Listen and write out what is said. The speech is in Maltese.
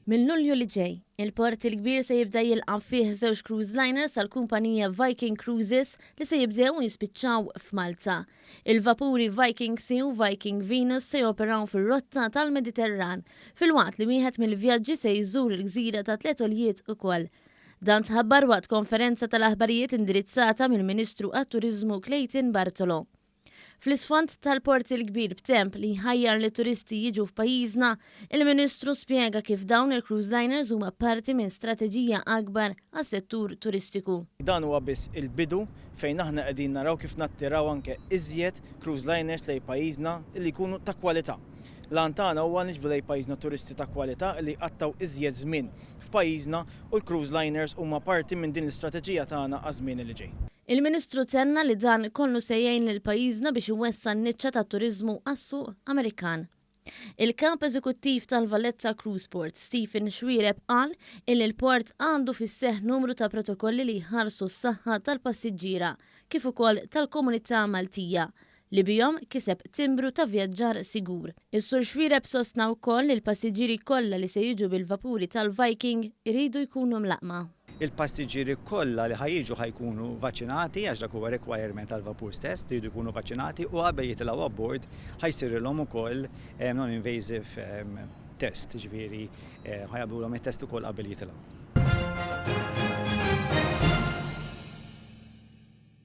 Minn Lulju li ġej, il-Port il-Kbir se jibda jilqa fih żewġ cruiseliners għall-kumpanija Viking Cruises li se jibdew jispiċċaw f'Malta. Il-vapuri Viking Sea u Viking Venus se joperaw fir-rotta tal-Mediterran, fil-waqt li wieħed mill-vjaġġi se jżur il-gżira tat-tliet ukoll. Dan tħabbar waqt konferenza tal-aħbarijiet indirizzata mill-Ministru għat-Turiżmu Clayton Bartolo. Fl-isfond tal-Port il-Kbir b'temp li jħajjar li turisti jiġu f'pajjiżna, il-Ministru spjega kif dawn il-cruiseliners huma parti minn strateġija akbar għas-settur turistiku. Dan huwa biss il-bidu fejn aħna qegħdin naraw kif nattiraw anke iżjed cruiseliners lejn pajjiżna li jkunu ta' kwalità. Lan tagħna huwa niġbdu lejn pajjiżna turisti ta' kwalità li qattaw iżjed żmien f'pajjiżna u l-cruiseliners huma parti minn din l-istrateġija tagħna għaż-żmien li ġej. Il-Ministru tenna li dan kollu se jgħin lil pajjiżna biex iwessa n-niċċa tat-turiżmu għas-suq Amerikan. Il-Kap Eżekuttiv tal-Valletta Cruise Port, Stephen Xwireb, qal li l-port għandu fis-seħħ numru ta' protokolli li jħarsu s-saħħa tal-passiġġiera kif ukoll tal-komunità Maltija li bihom kiseb timbru ta' vjaġġar sigur. Is-Sur Xwireb sostna wkoll li l-passiġġieri kollha li se jiġu bil-vapuri tal-Viking iridu jkunu mlaqma. Il-passiġġieri kollha li ħajjiġu ħajkunu vaċċinati għax dak huwa requirement tal-vapur stess, tridu jkunu vaċċinati u qabel jitilgħu abbord ħajsirilhom ukoll non-invasive test, ġifieri ħajabulhom it-test ukoll qabel jitilgħu.